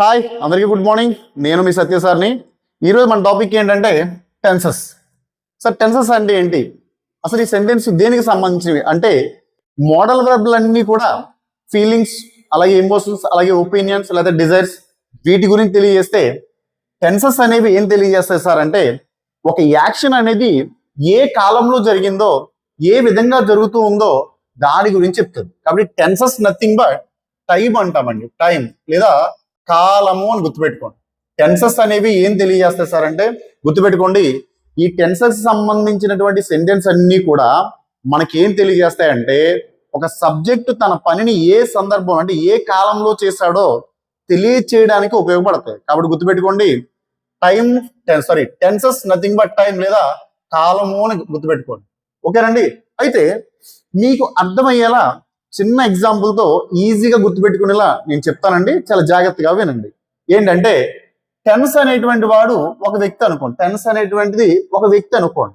Hi అందరికీ good morning. నేను మీ సత్య సార్ని. ఈరోజు మన టాపిక్ ఏంటంటే టెన్సెస్. సార్ టెన్సెస్ అంటే ఏంటి, అసలు ఈ సెంటెన్స్ దేనికి సంబంధించినవి అంటే మోడల్ వర్బ్లన్నీ కూడా ఫీలింగ్స్, అలాగే ఎమోషన్స్, అలాగే ఒపీనియన్స్ లేదా డిజైర్స్ వీటి గురించి తెలియజేస్తే టెన్సెస్ అనేవి ఏం తెలియజేస్తాయి సార్ అంటే ఒక యాక్షన్ అనేది ఏ కాలంలో జరిగిందో, ఏ విధంగా జరుగుతూ ఉందో దాని గురించి చెప్తుంది. కాబట్టి టెన్సెస్ నథింగ్ బట్ టైం అంటామండి. టైం లేదా కాలము అని గుర్తుపెట్టుకోండి. టెన్సెస్ అనేవి ఏం తెలియజేస్తాయి సార్ అంటే గుర్తుపెట్టుకోండి, ఈ టెన్సెస్ సంబంధించినటువంటి సెంటెన్స్ అన్ని కూడా మనకి ఏం తెలియజేస్తాయంటే ఒక సబ్జెక్ట్ తన పనిని ఏ సందర్భం అంటే ఏ కాలంలో చేశాడో తెలియచేయడానికి ఉపయోగపడతాయి. కాబట్టి గుర్తుపెట్టుకోండి, టెన్సెస్ నథింగ్ బట్ టైం లేదా కాలము అని గుర్తుపెట్టుకోండి. ఓకేనండి. అయితే మీకు అర్థమయ్యేలా చిన్న ఎగ్జాంపుల్తో ఈజీగా గుర్తుపెట్టుకునేలా నేను చెప్తానండి, చాలా జాగ్రత్తగా వినండి. ఏంటంటే టెన్స్ అనేటువంటి వాడు ఒక వ్యక్తి అనుకోండి. టెన్స్ అనేటువంటిది ఒక వ్యక్తి అనుకోండి.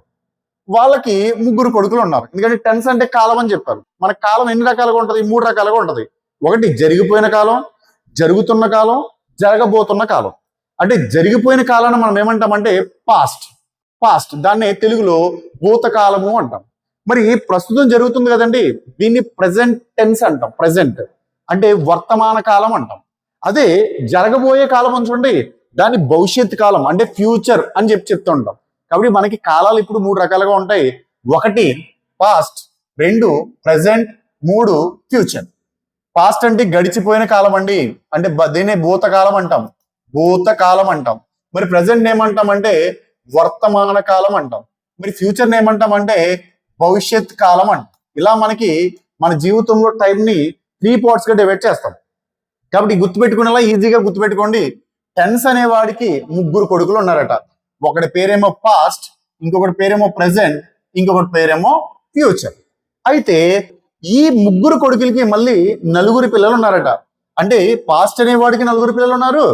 వాళ్ళకి ముగ్గురు కొడుకులు ఉన్నారు. ఎందుకంటే టెన్స్ అంటే కాలం అని చెప్పారు. మన కాలం ఎన్ని రకాలుగా ఉంటుంది? 3 రకాలుగా ఉంటుంది. ఒకటి జరిగిపోయిన కాలం, జరుగుతున్న కాలం, జరగబోతున్న కాలం. అంటే జరిగిపోయిన కాలాన్ని మనం ఏమంటామంటే పాస్ట్. దాన్నే తెలుగులో భూతకాలము అంటాం. మరి ప్రస్తుతం జరుగుతుంది కదండి, దీన్ని ప్రెసెంట్ టెన్స్ అంటాం. ప్రెసెంట్ అంటే వర్తమాన కాలం అంటాం. అదే జరగబోయే కాలం అని చూడండి, దాన్ని భవిష్యత్ కాలం అంటే ఫ్యూచర్ అని చెప్తూ ఉంటాం. కాబట్టి మనకి కాలాలు ఇప్పుడు 3 రకాలుగా ఉంటాయి. 1 పాస్ట్, 2 ప్రెసెంట్, 3 ఫ్యూచర్. పాస్ట్ అంటే గడిచిపోయిన కాలం అండి, అంటే దీన్నే భూతకాలం అంటాం. మరి ప్రెసెంట్ ఏమంటామంటే వర్తమాన కాలం అంటాం. మరి ఫ్యూచర్ ఏమంటామంటే భవిష్యత్ కాలం అంట. ఇలా మనకి మన జీవితంలో టైంని 3 పార్ట్స్ గా డివైడ్ చేస్తాం. కాబట్టి గుర్తుపెట్టుకునేలా ఈజీగా గుర్తుపెట్టుకోండి. టెన్స్ అనేవాడికి 3 కొడుకులు ఉన్నారట. ఒకటి పేరేమో పాస్ట్, ఇంకొకటి పేరేమో ప్రెసెంట్, ఇంకొకటి పేరేమో ఫ్యూచర్. అయితే ఈ 3 కొడుకులకి మళ్ళీ 4 పిల్లలు ఉన్నారట. అంటే పాస్ట్ అనేవాడికి 4 పిల్లలు ఉన్నారు,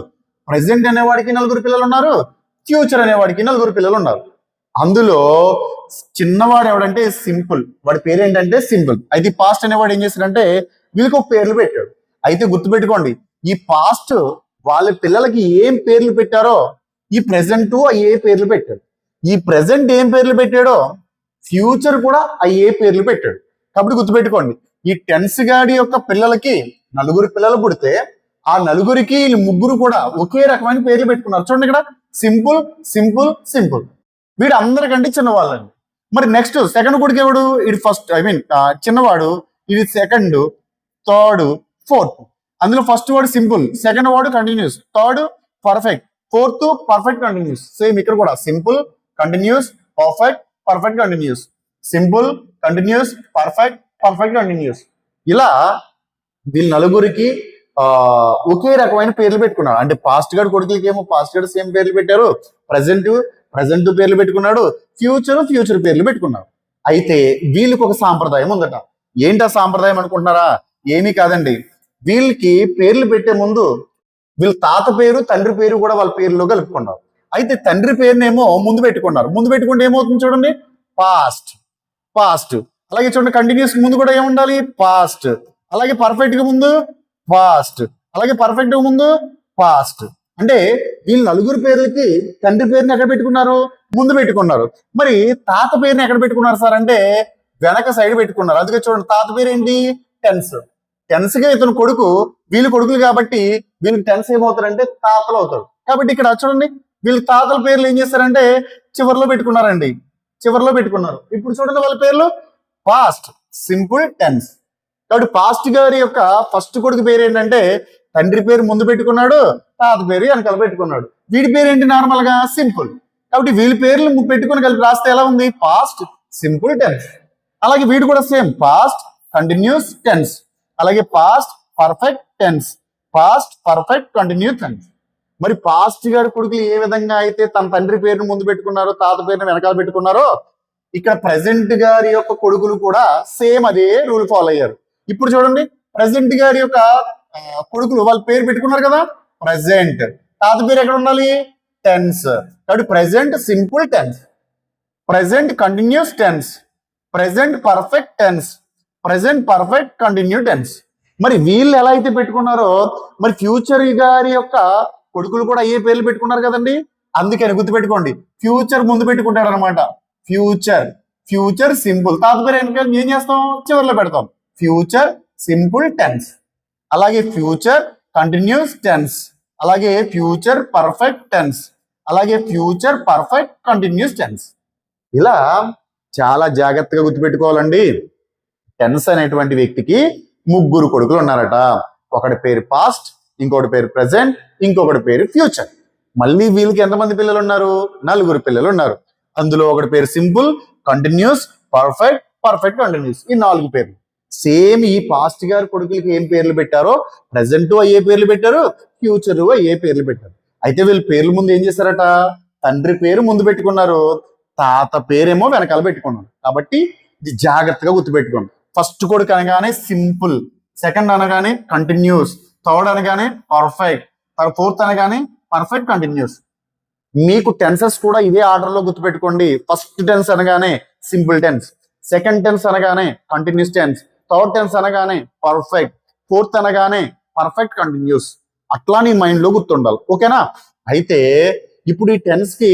ప్రెసెంట్ అనేవాడికి 4 పిల్లలు ఉన్నారు, ఫ్యూచర్ అనేవాడికి 4 పిల్లలు ఉన్నారు. అందులో చిన్నవాడు ఎవడంటే సింపుల్, వాడి పేరు ఏంటంటే సింపుల్. అయితే పాస్ట్ అనేవాడు ఏం చేశాడంటే వీళ్ళకి ఒక పేర్లు పెట్టాడు. అయితే గుర్తుపెట్టుకోండి, ఈ పాస్ట్ వాళ్ళ పిల్లలకి ఏం పేర్లు పెట్టారో ఈ ప్రెసెంట్ ఏ పేర్లు పెట్టాడు. ఈ ప్రెసెంట్ ఏం పేర్లు పెట్టాడో ఫ్యూచర్ కూడా ఏ పేర్లు పెట్టాడు. కాబట్టి గుర్తుపెట్టుకోండి, ఈ టెన్స్ గాడి యొక్క పిల్లలకి 4 పిల్లలు పుడితే ఆ 4కి వీళ్ళు 3 కూడా ఒకే రకమైన పేర్లు పెట్టుకున్నారు. చూడండి ఇక్కడ సింపుల్. వీడు అందరికంటే చిన్నవాళ్ళండి. మరి నెక్స్ట్ సెకండ్ కొడుకు ఎవడు? ఇది ఫస్ట్, చిన్నవాడు, ఇది సెకండ్, థర్డ్, ఫోర్త్. అందులో ఫస్ట్ వాడు సింపుల్, సెకండ్ వాడు continuous, third perfect, fourth perfect continuous. Same ఇక్కడ కూడా simple, continuous, perfect continuous, simple, continuous, perfect continuous. ఇలా వీళ్ళు 4కి ఒకే రకమైన పేర్లు పెట్టుకున్నారు. అంటే పాస్ట్ గడ్ కొడుకులకి ఏమో పాస్ట్ గడ్ సేమ్ పేర్లు పెట్టారు, ప్రజెంట్ పేర్లు పెట్టుకున్నాడు, ఫ్యూచర్ పేర్లు పెట్టుకున్నాడు. అయితే వీళ్ళకి ఒక సాంప్రదాయం ఉందట. ఏంటి ఆ సాంప్రదాయం అనుకుంటున్నారా? ఏమీ కాదండి, వీళ్ళకి పేర్లు పెట్టే ముందు వీళ్ళ తాత పేరు, తండ్రి పేరు కూడా వాళ్ళ పేరులో కలుపుకున్నారు. అయితే తండ్రి పేరునేమో ముందు పెట్టుకుంటే ఏమవుతుంది చూడండి, పాస్ట్. అలాగే చూడండి, కంటిన్యూస్ ముందు కూడా ఏముండాలి? పాస్ట్. అలాగే పర్ఫెక్ట్ గా ముందు పాస్ట్, అలాగే పర్ఫెక్ట్ గా ముందు పాస్ట్. అంటే వీళ్ళు 4 పేర్లకి తండ్రి పేరుని ఎక్కడ పెట్టుకున్నారు? ముందు పెట్టుకున్నారు. మరి తాత పేరుని ఎక్కడ పెట్టుకున్నారు సార్ అంటే వెనక సైడ్ పెట్టుకున్నారు. అందుకే చూడండి, తాత పేరు ఏంటి? టెన్స్ గా ఇతను కొడుకు, వీళ్ళు కొడుకులు కాబట్టి వీళ్ళకి టెన్స్ ఏమవుతారంటే తాతలు అవుతారు. కాబట్టి ఇక్కడ చూడండి, వీళ్ళ తాతల పేర్లు ఏం చేస్తారంటే చివరిలో పెట్టుకున్నారు. ఇప్పుడు చూడండి, వాళ్ళ పేర్లు పాస్ట్, సింపుల్, టెన్స్. కాబట్టి పాస్ట్ గారి యొక్క ఫస్ట్ కొడుకు పేరు ఏంటంటే తండ్రి పేరు ముందు పెట్టుకున్నాడు, తాత పేరు వెనకాల పెట్టుకున్నాడు. వీడి పేరు ఏంటి? నార్మల్ గా సింపుల్. కాబట్టి వీళ్ళ పేర్లు పెట్టుకుని కలిపి రాస్తే ఎలా ఉంది? Past, simple, tense. అలాగే వీడు కూడా సేమ్, పాస్ట్, కంటిన్యూస్, టెన్స్. అలాగే past, perfect, tense. Past, perfect, continuous, tense. మరి పాస్ట్ గారి కొడుకులు ఏ విధంగా అయితే తన తండ్రి పేరును ముందు పెట్టుకున్నారో, తాత పేరును వెనకాల పెట్టుకున్నారో, ఇక్కడ ప్రెసెంట్ గారి యొక్క కొడుకులు కూడా సేమ్ అదే రూల్ ఫాలో అయ్యారు. ఇప్పుడు చూడండి, ప్రెసెంట్ గారి యొక్క కొడుకులు వాళ్ళ పేరు పెట్టుకున్నారు కదా, ప్రెసెంట్. తాత పేరు ఎక్కడ ఉండాలి? టెన్స్. కాబట్టి present simple tense, present continuous tense, present perfect tense, present perfect continue tense. మరి వీళ్ళు ఎలా అయితే పెట్టుకున్నారో మరి ఫ్యూచర్ గారి యొక్క కొడుకులు కూడా అయ్యే పేర్లు పెట్టుకున్నారు కదండి. అందుకని గుర్తుపెట్టుకోండి, ఫ్యూచర్ ముందు పెట్టుకుంటాడు అనమాట. ఫ్యూచర్, ఫ్యూచర్ సింపుల్, తాత పేరు ఏం చేస్తాం, చివరిలో పెడతాం. ఫ్యూచర్ సింపుల్ టెన్స్, అలాగే ఫ్యూచర్ కంటిన్యూస్ టెన్స్, అలాగే ఫ్యూచర్ పర్ఫెక్ట్ టెన్స్, అలాగే ఫ్యూచర్ పర్ఫెక్ట్ కంటిన్యూస్ టెన్స్. ఇలా చాలా జాగ్రత్తగా గుర్తుపెట్టుకోవాలండి. టెన్స్ అనేటువంటి వ్యక్తికి ముగ్గురు కొడుకులు ఉన్నారట. ఒకటి పేరు పాస్ట్, ఇంకొకటి పేరు ప్రెసెంట్, ఇంకొకటి పేరు ఫ్యూచర్. మళ్ళీ వీళ్ళకి ఎంతమంది పిల్లలు ఉన్నారు, 4 పిల్లలు ఉన్నారు. అందులో ఒకటి పేరు simple, continuous, perfect, perfect continuous, ఈ 4 పేర్లు. సేమ్ ఈ పాస్ట్ గారి కొడుకులకి ఏం పేర్లు పెట్టారో ప్రెసెంట్ అయ్యే పేర్లు పెట్టారు, ఫ్యూచర్ అయ్యే పేర్లు పెట్టారు. అయితే వీళ్ళు పేర్ల ముందు ఏం చేశారట, తండ్రి పేరు ముందు పెట్టుకున్నారు, తాత పేరేమో వెనకాల పెట్టుకున్నారు. కాబట్టి ఇది జాగ్రత్తగా గుర్తుపెట్టుకోండి. ఫస్ట్ కొడుకు అనగానే సింపుల్, సెకండ్ అనగానే కంటిన్యూస్, థర్డ్ అనగానే పర్ఫెక్ట్, ఫోర్త్ అనగానే పర్ఫెక్ట్ కంటిన్యూస్. మీకు టెన్సెస్ కూడా ఇదే ఆర్డర్ లో గుర్తుపెట్టుకోండి. ఫస్ట్ టెన్స్ అనగానే సింపుల్ టెన్స్, సెకండ్ టెన్స్ అనగానే కంటిన్యూస్ టెన్స్, థర్డ్ టెన్స్ అనగానే పర్ఫెక్ట్, ఫోర్త్ అనగానే పర్ఫెక్ట్ కంటిన్యూస్. అట్లా నీ మైండ్ లో గుర్తుండాలి, ఓకేనా. అయితే ఇప్పుడు ఈ టెన్స్ కి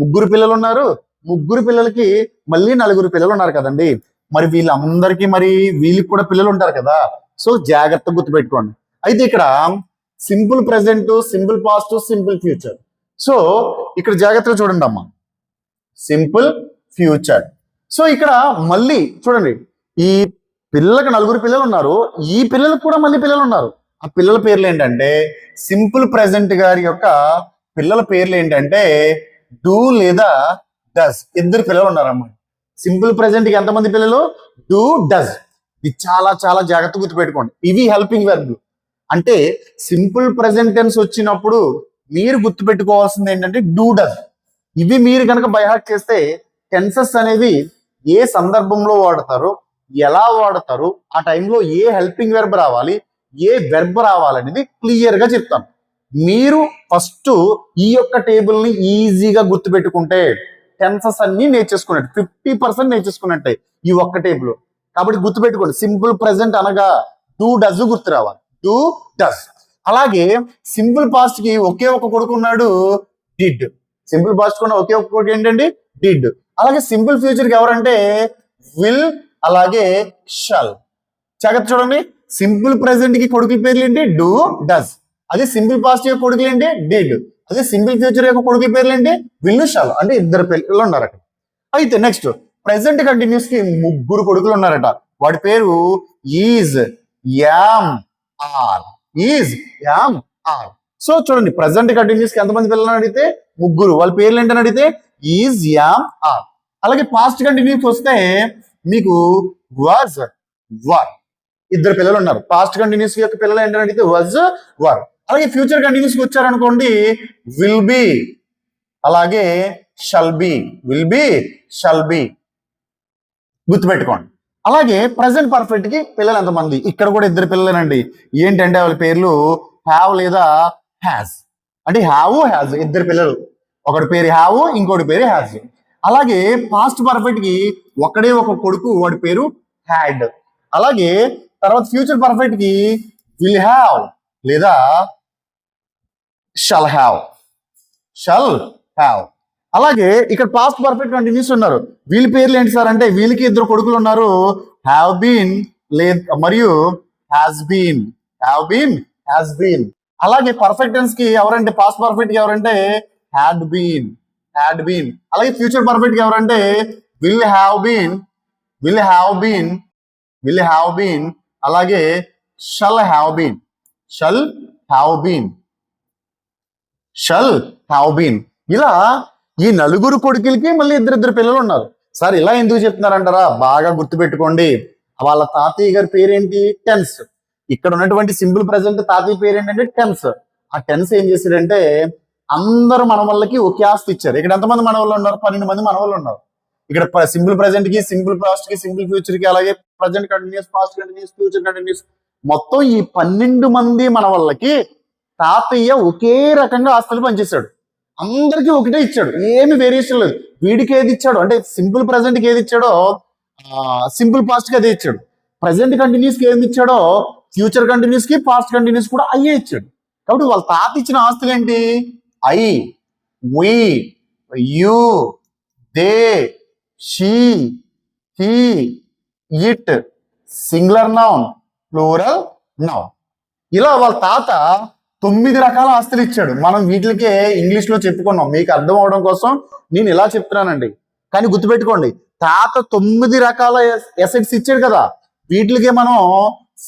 3 పిల్లలు ఉన్నారు, 3 పిల్లలకి మళ్ళీ 4 పిల్లలు ఉన్నారు కదండి. మరి వీళ్ళందరికీ మరి వీళ్ళకి కూడా పిల్లలు ఉంటారు కదా. సో జాగ్రత్తగా గుర్తుపెట్టుకోండి. అయితే ఇక్కడ simple present, simple past, simple future. So ఇక్కడ జాగ్రత్తగా చూడండి అమ్మా, సింపుల్ ఫ్యూచర్. సో ఇక్కడ మళ్ళీ చూడండి, ఈ పిల్లలకు 4 పిల్లలు ఉన్నారు, ఈ పిల్లలకు కూడా మళ్ళీ పిల్లలు ఉన్నారు. ఆ పిల్లల పేర్లు ఏంటంటే, సింపుల్ ప్రెసెంట్ గారి యొక్క పిల్లల పేర్లు ఏంటంటే డూ లేదా డస్. 2 పిల్లలు ఉన్నారమ్మా. సింపుల్ ప్రెసెంట్ కి ఎంతమంది పిల్లలు, డూ, డస్. ఇది చాలా చాలా జాగ్రత్తగా గుర్తుపెట్టుకోండి. ఇవి హెల్పింగ్ వెర్బ్. అంటే సింపుల్ ప్రెసెంట్ టెన్స్ వచ్చినప్పుడు మీరు గుర్తుపెట్టుకోవాల్సింది ఏంటంటే డూ, డస్. ఇవి మీరు కనుక బై హార్ట్ చేస్తే టెన్సెస్ అనేవి ఏ సందర్భంలో వాడతారు, ఎలా వాడతారు, ఆ టైంలో ఏ హెల్పింగ్ వెర్బ్ రావాలి, ఏ వెర్బ్ రావాలనేది క్లియర్ గా చెప్తాను. మీరు ఫస్ట్ ఈ యొక్క టేబుల్ ని ఈజీగా గుర్తుపెట్టుకుంటే టెన్సెస్ అన్ని నేర్చేసుకున్నట్టు, 50% నేర్చేసుకున్నట్టే ఈ ఒక్క టేబుల్. కాబట్టి గుర్తుపెట్టుకోండి, సింపుల్ ప్రెసెంట్ అనగా డూ, డస్ గుర్తు రావాలి, డూ, డస్. అలాగే సింపుల్ పాస్ట్ కి ఒకే ఒక కొడుకు ఉన్నాడు, డిడ్. సింపుల్ పాస్ట్ కూడా ఒకే ఒక కొడుకు ఏంటండి, డిడ్. అలాగే సింపుల్ ఫ్యూచర్ కి ఎవరంటే విల్, అలాగే షల్. జాగ్రత్త చూడండి, సింపుల్ ప్రెసెంట్ కి కొడుకుల పేర్లు ఏంటి, డూ, డస్. అదే సింపుల్ పాస్ట్ యొక్క కొడుకులు ఏంటి, డిడ్. అదే సింపుల్ ఫ్యూచర్ యొక్క కొడుకుల పేర్లు ఏంటి, విల్, షల్. అంటే 2 పిల్లలు ఉన్నారు అక్కడ. అయితే నెక్స్ట్ ప్రెసెంట్ కంటిన్యూస్ కి 3 కొడుకులు ఉన్నారట. వాడి పేరు is, am, are. Is, am, are. So చూడండి, ప్రెసెంట్ కంటిన్యూస్ కి ఎంతమంది పిల్లలు అడిగితే 3. వాళ్ళ పేర్లు ఏంటని అడిగితే ఈజ్, యామ్, ఆర్. అలాగే పాస్ట్ కంటిన్యూస్ వస్తే మీకు వాజ్, వర్. 2 పిల్లలు ఉన్నారు. పాస్ట్ కంటిన్యూస్ యొక్క పిల్లలు ఏంటని అడిగితే వాజ్, వర్. అలాగే ఫ్యూచర్ కంటిన్యూస్ కి వచ్చారనుకోండి విల్ బి, అలాగే shall be. Will be, shall be. గుర్తుపెట్టుకోండి. అలాగే ప్రెసెంట్ పర్ఫెక్ట్ కి పిల్లలు ఎంతమంది, ఇక్కడ కూడా 2 పిల్లలేనండి. ఏంటంటే వాళ్ళ పేర్లు హ్యావ్ లేదా హ్యాజ్. అంటే హ్యావ్, హ్యాజ్ 2 పిల్లలు. ఒకటి పేరు హ్యావ్, ఇంకోటి పేరు హ్యాజ్. అలాగే పాస్ట్ పర్ఫెక్ట్ కి ఒకడే ఒక కొడుకు, వాడి పేరు హ్యాడ్. అలాగే తర్వాత ఫ్యూచర్ పర్ఫెక్ట్ కి విల్ హ్యావ్ లేదా షల్ హ్యావ్, షల్ హ్యావ్. అలాగే ఇక్కడ పాస్ట్ పర్ఫెక్ట్ కంటిన్యూస్ ఉన్నారు. వీళ్ళ పేర్లు ఏంటి సార్ అంటే వీళ్ళకి 2 కొడుకులు ఉన్నారు, హ్యావ్ బీన్ మరియు has been. Have been, has been. అలాగే పర్ఫెక్ట్ టెన్స్ కి ఎవరంటే పాస్ట్ పర్ఫెక్ట్ కి ఎవరంటే హ్యాడ్ బీన్, హ్యాడ్ బీన్. అలాగే ఫ్యూచర్ పర్ఫెక్ట్ కి ఎవరంటే will have been, will have been, will have been. అలాగే shall have been, shall have been, shall have been. ఇలా ఈ 4 కొడుకులకి మళ్ళీ 2 పిల్లలు ఉన్నారు. సార్ ఇలా ఎందుకు చెప్తున్నారంటారా, బాగా గుర్తుపెట్టుకోండి. వాళ్ళ తాతయ్య గారి పేరేంటి, టెన్స్. ఇక్కడ ఉన్నటువంటి సింపుల్ ప్రెసెంట్ తాతయ్య పేరు ఏంటంటే టెన్స్. ఆ టెన్స్ ఏం చేశాడంటే అందరు మనవళ్ళకి ఒకే ఆస్తి ఇచ్చారు. ఇక్కడ ఎంతమంది మనవాళ్ళు ఉన్నారు, 12 మంది మనవాళ్ళు ఉన్నారు. ఇక్కడ సింపుల్ ప్రెసెంట్ కి, సింపుల్ పాస్ట్ కి, సింపుల్ ఫ్యూచర్ కి, అలాగే present continuous, past continuous, future continuous, మొత్తం ఈ 12 మంది మనవళ్ళకి తాతయ్య ఒకే రకంగా ఆస్తులు పనిచేశాడు. అందరికీ ఒకటే ఇచ్చాడు, ఏమి వేరియేషన్ లేదు. వీడికి ఏది ఇచ్చాడు అంటే సింపుల్ ప్రెసెంట్ కి ఏది ఇచ్చాడో సింపుల్ పాస్ట్ కి అదే ఇచ్చాడు. ప్రెసెంట్ కంటిన్యూస్ కి ఏమి ఇచ్చాడో ఫ్యూచర్ కంటిన్యూస్ కి పాస్ట్ కంటిన్యూస్ కూడా అయ్యే ఇచ్చాడు. కాబట్టి వాళ్ళ తాత ఇచ్చిన ఆస్తులు ఏంటి? I, we, you, they, she, he, it, singular noun, plural noun. ఇలా వాళ్ళ తాత 9 రకాల ఆస్తులు ఇచ్చాడు. మనం వీటికే ఇంగ్లీష్ లో చెప్పుకున్నాం, మీకు అర్థం అవడం కోసం నేను ఇలా చెప్తున్నానండి. కానీ గుర్తుపెట్టుకోండి, తాత 9 రకాల ఎసెట్స్ ఇచ్చాడు కదా, వీటికే మనం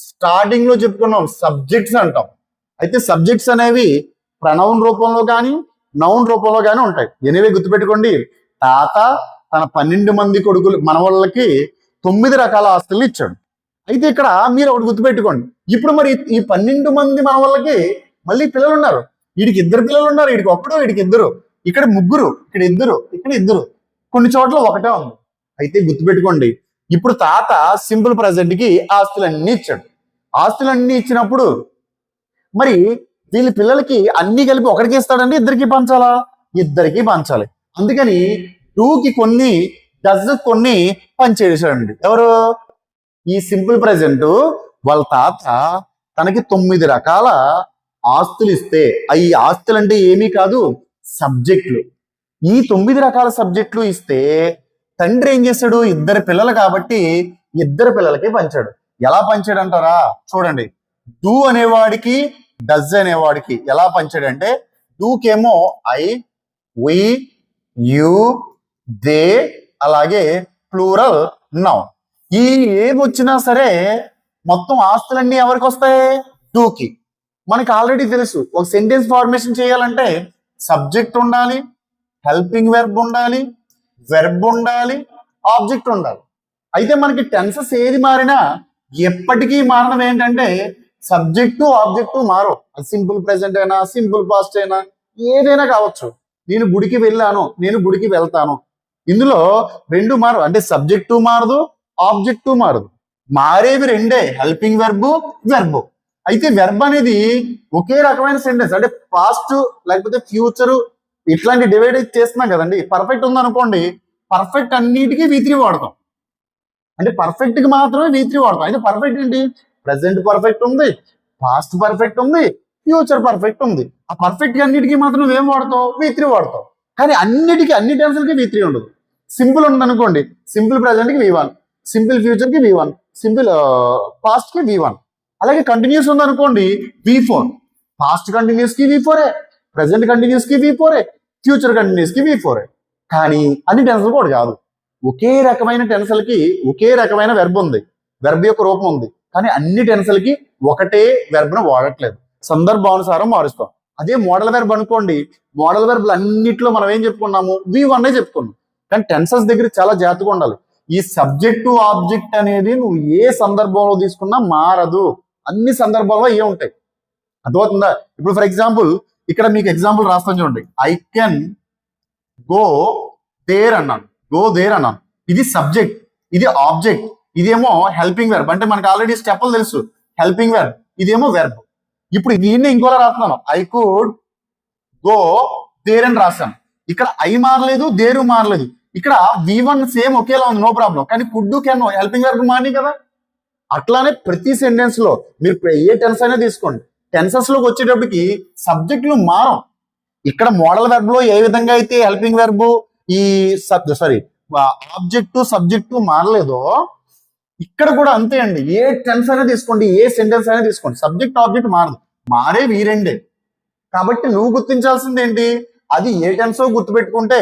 స్టార్టింగ్ లో చెప్పుకున్నాం సబ్జెక్ట్స్ అంటాం. అయితే సబ్జెక్ట్స్ అనేవి ప్రనౌన్ రూపంలో కానీ నౌన్ రూపంలో కానీ ఉంటాయి. ఎనివే గుర్తుపెట్టుకోండి, తాత తన 12 మంది కొడుకులు మనవళ్ళకి 9 రకాల ఆస్తులు ఇచ్చాడు. అయితే ఇక్కడ మీరు ఒకటి గుర్తుపెట్టుకోండి, ఇప్పుడు మరి ఈ 12 మంది మనవళ్ళకి మళ్ళీ పిల్లలు ఉన్నారు. వీడికి 2 పిల్లలు ఉన్నారు, వీడికి ఒక్కడు, వీడికి 2, ఇక్కడ 3, ఇక్కడ 2, ఇక్కడ 2, కొన్ని చోట్ల ఒకటే ఉంది. అయితే గుర్తుపెట్టుకోండి, ఇప్పుడు తాత సింపుల్ ప్రజెంట్ కి ఆస్తులన్నీ ఇచ్చాడు. ఆస్తులన్నీ ఇచ్చినప్పుడు మరి వీళ్ళ పిల్లలకి అన్ని కలిపి ఒకరికి ఇస్తాడండి, ఇద్దరికి పంచాలా? ఇద్దరికి పంచాలి. అందుకని 2కి కొన్ని, డజ్ కొన్ని పంచేసాడండి. ఎవరు? ఈ సింపుల్ ప్రజెంట్ వాళ్ళ తాత తనకి 9 రకాల ఆస్తులు ఇస్తే, ఈ ఆస్తులు అంటే ఏమీ కాదు, సబ్జెక్టులు. ఈ 9 రకాల సబ్జెక్టులు ఇస్తే తండ్రి ఏం చేశాడు? 2 పిల్లలు కాబట్టి 2 పిల్లలకి పంచాడు. ఎలా పంచాడు అంటారా? చూడండి, డూ అనేవాడికి డజ్ అనేవాడికి ఎలా పంచాడంటే, డూకేమో ఐ, వి, యు, దే, అలాగే ప్లూరల్ నౌన్. ఈ ఏమి వచ్చినా సరే మొత్తం ఆస్తులన్నీ ఎవరికి వస్తాయి? డూకి. మనకి ఆల్రెడీ తెలుసు, ఒక సెంటెన్స్ ఫార్మేషన్ చేయాలంటే సబ్జెక్ట్ ఉండాలి, హెల్పింగ్ వెర్బ్ ఉండాలి, వెర్బ్ ఉండాలి, ఆబ్జెక్ట్ ఉండాలి. అయితే మనకి టెన్సెస్ ఏది మారినా ఎప్పటికీ మారడం ఏంటంటే సబ్జెక్టు ఆబ్జెక్టు మారు. అది సింపుల్ ప్రెసెంట్ అయినా సింపుల్ పాస్ట్ అయినా ఏదైనా కావచ్చు. నేను గుడికి వెళ్ళాను, నేను గుడికి వెళ్తాను, ఇందులో 2 మారు. అంటే సబ్జెక్టు మారదు, ఆబ్జెక్టు మారదు. మారేవి 2, హెల్పింగ్ వెర్బ్, వెర్బ్. అయితే వెర్బ్ అనేది ఒకే రకమైన సెంటెన్స్, అంటే పాస్ట్ లేకపోతే ఫ్యూచర్ ఇట్లాంటి డివైడ్ చేస్తున్నాం కదండి. పర్ఫెక్ట్ ఉందనుకోండి, పర్ఫెక్ట్ అన్నిటికీ V3 వాడతాం, అంటే పర్ఫెక్ట్ కి మాత్రమే V3 వాడతాం. అయితే పర్ఫెక్ట్ ఏంటి? ప్రెసెంట్ పర్ఫెక్ట్ ఉంది, పాస్ట్ పర్ఫెక్ట్ ఉంది, ఫ్యూచర్ పర్ఫెక్ట్ ఉంది. ఆ పర్ఫెక్ట్ కి అన్నిటికీ మాత్రం ఏం వాడతాం? V3 వాడతాం. కానీ అన్నిటికీ, అన్ని టెన్స్లకి V3 ఉండదు. సింపుల్ ఉంది అనుకోండి, సింపుల్ ప్రెసెంట్ కి V1, సింపుల్ ఫ్యూచర్ కి V1, సింపుల్ పాస్ట్ కి V1. అలాగే కంటిన్యూస్ ఉంది అనుకోండి, V4. పాస్ట్ కంటిన్యూస్ కి V4, ప్రెసెంట్ కంటిన్యూస్ కి V4, ఫ్యూచర్ కంటిన్యూస్ కి V4. కానీ అన్ని టెన్స్లు కూడా కాదు. ఒకే రకమైన టెన్స్లకి ఒకే రకమైన వెర్బ్ ఉంది, వెర్బ్ యొక్క రూపం ఉంది. కానీ అన్ని టెన్స్లకి ఒకటే వెర్బ్ను వాడట్లేదు, సందర్భానుసారం మారుస్తాం. అదే మోడల్ వెర్బ్ అనుకోండి, మోడల్ వెర్బ్లు అన్నిట్లో మనం ఏం చెప్పుకున్నాము? V1 చెప్పుకున్నాం. కానీ టెన్సెస్ దగ్గర చాలా జాగ్రత్తగా ఉండాలి. ఈ సబ్జెక్టు ఆబ్జెక్ట్ అనేది నువ్వు ఏ సందర్భంలో తీసుకున్నా మారదు, అన్ని సందర్భాల్లో ఏ ఉంటాయి. అర్థమవుతుందా? ఇప్పుడు ఫర్ ఎగ్జాంపుల్ ఇక్కడ మీకు ఎగ్జాంపుల్ రాస్తాను చూడండి. ఐ కెన్ గో దేర్ అన్నాను, గో దేర్ అన్నాను. ఇది సబ్జెక్ట్, ఇది ఆబ్జెక్ట్, ఇదేమో హెల్పింగ్ వెర్బ్. అంటే మనకు ఆల్రెడీ స్టెప్లు తెలుసు, హెల్పింగ్ వెర్బ్, ఇదేమో వెర్బ్. ఇప్పుడు దీన్ని ఇంకోలా రాస్తున్నాను, ఐ కుడ్ గో దేర్ అని రాశాను. ఇక్కడ ఐ మారలేదు, దేరు మారలేదు. ఇక్కడ V1 సేమ్ ఒకేలా ఉంది, నో ప్రాబ్లం. కానీ కుడ్, కెన్, హెల్పింగ్ వెర్బ్ మారి కదా. అట్లానే ప్రతి సెంటెన్స్ లో మీరు ఏ టెన్స్ అయినా తీసుకోండి, టెన్సెస్ లోకి వచ్చేటప్పటికి సబ్జెక్టులు మారం. ఇక్కడ మోడల్ వెర్బ్ లో ఏ విధంగా అయితే హెల్పింగ్ వెర్బ్, ఈ ఆబ్జెక్టు సబ్జెక్టు మారలేదో, ఇక్కడ కూడా అంతే అండి. ఏ టెన్స్ అయినా తీసుకోండి, ఏ సెంటెన్స్ అయినా తీసుకోండి, సబ్జెక్ట్ ఆబ్జెక్ట్ మారదు, మారేవి ఈ 2. కాబట్టి నువ్వు గుర్తించాల్సింది ఏంటి? అది ఏ టెన్సో గుర్తుపెట్టుకుంటే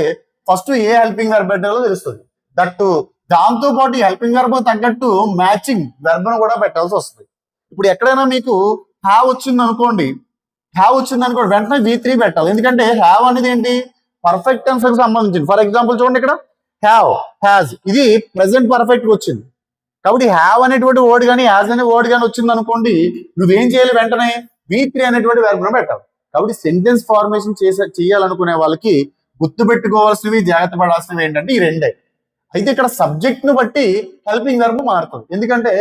ఫస్ట్ ఏ హెల్పింగ్ వెర్బ్ పెట్టాలో తెలుస్తుంది. దట్టు దాంతో పాటు హెల్పింగ్ వెర్బ్ తగ్గట్టు మ్యాచింగ్ వెర్బ్ కూడా పెట్టాల్సి వస్తుంది. ఇప్పుడు ఎక్కడైనా మీకు హ్యావ్ వచ్చింది అనుకోండి, వెంటనే V3 పెట్టాలి. ఎందుకంటే హ్యావ్ అనేది ఏంటి? పర్ఫెక్ట్ టెన్స్ కి సంబంధించింది. ఫర్ ఎగ్జాంపుల్ చూడండి, ఇక్కడ హ్యావ్, హ్యాజ్, ఇది ప్రెసెంట్ పర్ఫెక్ట్ కి వచ్చింది. కాబట్టి హ్యావ్ అనేటువంటి వర్డ్ కానీ యాజ్ అనే వర్డ్ కానీ వచ్చింది అనుకోండి, నువ్వేం చేయాలి? వెంటనే V3 అనేటువంటి వెర్బ్ పెట్టాలి. కాబట్టి సెంటెన్స్ ఫార్మేషన్ చేయాలనుకునే వాళ్ళకి గుర్తుపెట్టుకోవాల్సినవి, జాగ్రత్త పడాల్సినవి ఏంటంటే ఈ 2. అయితే ఇక్కడ సబ్జెక్ట్ ను బట్టి హెల్పింగ్ వెర్బ్ మారుతుంది. ఎందుకంటే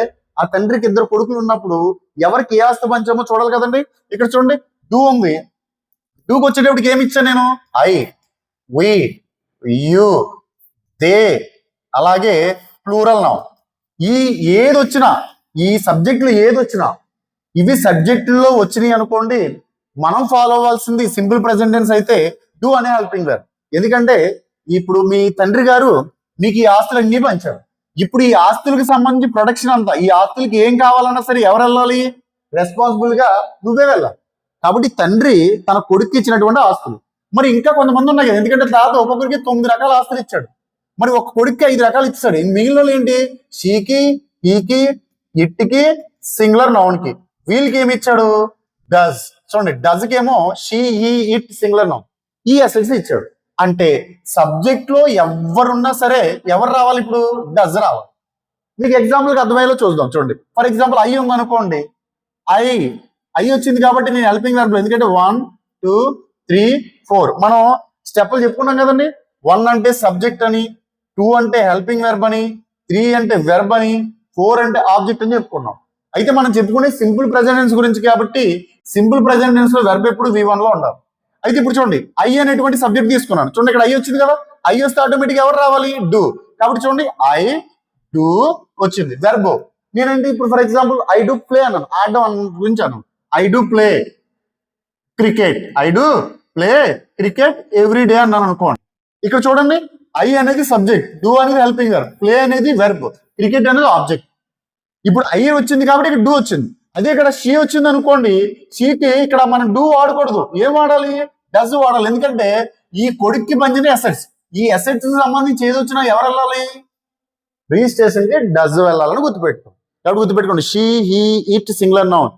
ఆ తండ్రికి 2 కొడుకులు ఉన్నప్పుడు ఎవరికి ఏ ఆస్తి పంచామో చూడాలి కదండి. ఇక్కడ చూడండి, డూ ఉంది, డూకి వచ్చేటప్పటికి ఏమి ఇచ్చాను నేను? ఐ, వి, యు, దే, అలాగే ప్లూరల్ నౌన్. ఈ ఏదొచ్చినా, ఈ సబ్జెక్టులు ఏదొచ్చినా ఇవి సబ్జెక్టుల్లో వచ్చినాయి అనుకోండి, మనం ఫాలో అవ్వాల్సింది సింపుల్ ప్రెజెంట్ టెన్స్ అయితే డూ అనే హెల్పింగ్ వర్బ్. ఎందుకంటే ఇప్పుడు మీ తండ్రి గారు మీకు ఈ ఆస్తులు అన్ని పంచారు. ఇప్పుడు ఈ ఆస్తులకు సంబంధించి ప్రొడక్షన్ అంతా, ఈ ఆస్తులకి ఏం కావాలన్నా సరే ఎవరు వెళ్ళాలి? రెస్పాన్సిబుల్ గా నువ్వే వెళ్ళాలి. కాబట్టి తండ్రి తన కొడుకు ఇచ్చినటువంటి ఆస్తులు. మరి ఇంకా కొంతమంది ఉన్నాయి కదా, ఎందుకంటే తాత ఒక్కొక్కరికి 9 రకాల ఆస్తులు ఇచ్చాడు. మరి ఒక కొడుక్కి 5 రకాలు ఇచ్చాడు. మిగిలిన ఏంటి? షీకి, హీకి, ఇట్కి, సింగులర్ నౌన్ కి. వీళ్ళకి ఏమి ఇచ్చాడు? డస్. చూడండి, డస్ కేమో she, he, it singular noun, ఈ అసెట్స్ ఇచ్చాడు. అంటే సబ్జెక్ట్ లో ఎవరున్నా సరే ఎవరు రావాలి? ఇప్పుడు డస్ రావాలి. మీకు ఎగ్జాంపుల్కి అర్థమయ్యేలా చూద్దాం. చూడండి, ఫర్ ఎగ్జాంపుల్ ఐ ఉంది అనుకోండి. ఐ వచ్చింది కాబట్టి నేను హెల్పింగ్ వర్బ్, ఎందుకంటే 1 2 3 4 మనం స్టెప్లు చెప్పుకున్నాం కదండి. 1 అంటే సబ్జెక్ట్ అని, 2 అంటే హెల్పింగ్ వెర్బ్ అని, 3 అంటే వెర్బ్ అని, 4 అంటే ఆబ్జెక్ట్ అని చెప్పుకున్నాం. అయితే మనం చెప్పుకునే సింపుల్ ప్రెజెంట్ టెన్స్ గురించి కాబట్టి సింపుల్ ప్రెజెంట్ టెన్స్ లో వెర్బ్ ఎప్పుడు V1 లో ఉండాలి. అయితే ఇప్పుడు చూడండి, ఐ అనేటువంటి సబ్జెక్ట్ తీసుకున్నాను. చూడండి, ఇక్కడ ఐ వచ్చింది కదా, ఐ వస్తే ఆటోమేటిక్ ఎవరు రావాలి? డూ. కాబట్టి చూడండి, ఐ డూ వచ్చింది వెర్బ్. నేనంటే ఇప్పుడు for example I do play అన్నాను, ఆడడం గురించి అన్నాను. I do play cricket, I do play cricket every day అన్నాను అనుకోండి. ఇక్కడ చూడండి, ఐ అనేది సబ్జెక్ట్, డూ అనేది హెల్పింగ్ వర్బ్, ప్లే అనేది వెర్బ్, క్రికెట్ అనేది ఆబ్జెక్ట్. ఇప్పుడు ఐ వచ్చింది కాబట్టి ఇక్కడ డూ వచ్చింది. అదే ఇక్కడ షీ వచ్చింది అనుకోండి, షీకి ఇక్కడ మనం డూ వాడకూడదు, ఏం వాడాలి? డస్ వాడాలి. ఎందుకంటే ఈ కొడుక్కి పంచిన అసెట్స్, ఈ అసెట్స్ సంబంధించి ఏది వచ్చినా ఎవరు వెళ్ళాలి? రిజిస్ట్రేషన్ కి డస్ వెళ్ళాలని గుర్తుపెట్టుకోండి. కాబట్టి గుర్తుపెట్టుకోండి, she, he, it singular noun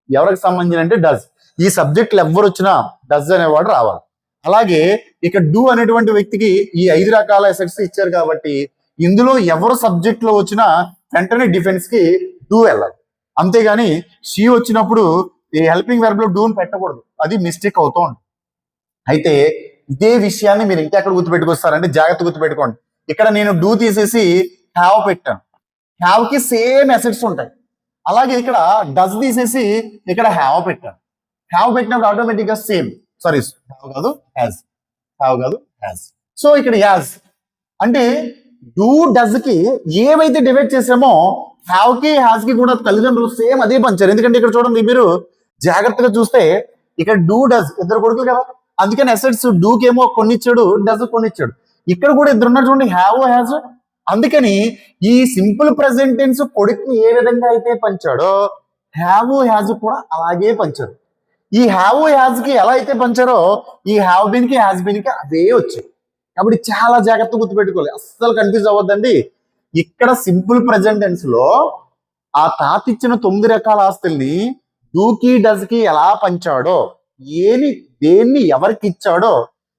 ఎవరికి సంబంధించిన అంటే డస్. ఈ సబ్జెక్టులు ఎవరు వచ్చినా డస్ అనేవాడు రావాలి. అలాగే ఇక్కడ డూ అనేటువంటి వ్యక్తికి ఈ 5 రకాల అసెట్స్ ఇచ్చారు కాబట్టి ఇందులో ఎవరు సబ్జెక్ట్ లో వచ్చినా వెంటనే డిఫెన్స్ కి డూ వెళ్ళాలి. అంతేగాని షీ వచ్చినప్పుడు ఈ హెల్పింగ్ వెర్బ్ లో డూని పెట్టకూడదు, అది మిస్టేక్ అవుతూ ఉంటుంది. అయితే ఇదే విషయాన్ని మీరు ఇంకా ఎక్కడ గుర్తుపెట్టుకొస్తారంటే జాగ్రత్త గుర్తుపెట్టుకోండి. ఇక్కడ నేను డూ తీసేసి హ్యావ్ పెట్టాను, హ్యావ్ కి సేమ్ అసెట్స్ ఉంటాయి. అలాగే ఇక్కడ డస్ తీసేసి ఇక్కడ హ్యావ్ పెట్టాను, హ్యావ్ పెట్టినప్పుడు ఆటోమేటిక్ గా సేమ్, సారీ హ్యావ్ కాదు హ్యాజ్, హ్యావ్ కాదు హ్యాజ్. సో ఇక్కడ యాజ్ అంటే డూ డస్ కి ఏవైతే డివైడ్ చేసామో హ్యావ్ కి హ్యాజ్ కి కూడా తల్లిదండ్రులు సేమ్ అదే పంచారు. ఎందుకంటే ఇక్కడ చూడండి, మీరు జాగ్రత్తగా చూస్తే ఇక్కడ డూ డస్ ఇద్దరు కొడుకులు కదా, అందుకని అసెట్స్ డూకి ఏమో కొన్ని ఇచ్చాడు, డస్ కొన్ని ఇచ్చాడు. ఇక్కడ కూడా ఇద్దరు ఉన్నారు చూడండి, హ్యావ్ హ్యాజ్. అందుకని ఈ సింపుల్ ప్రెజెంట్ టెన్స్ కొడుక్కి ఏ విధంగా అయితే పంచాడో హ్యావ్ హ్యాజ్ కూడా అలాగే పంచారు. ఈ హ్యావ్ హ్యాజ్ కి ఎలా అయితే పంచారో ఈ హ్యావ్ బీన్ కి హ్యాజ్ బీన్ కి అదే వచ్చాయి. కాబట్టి చాలా జాగ్రత్తగా గుర్తుపెట్టుకోవాలి, అస్సలు కన్ఫ్యూజ్ అవ్వద్దండి. ఇక్కడ సింపుల్ ప్రెజెంట్ టెన్స్ లో ఆ తాత ఇచ్చిన 9 రకాల ఆస్తుల్ని డూకి డస్ కి ఎలా పంచాడో, దేన్ని ఎవరికి ఇచ్చాడో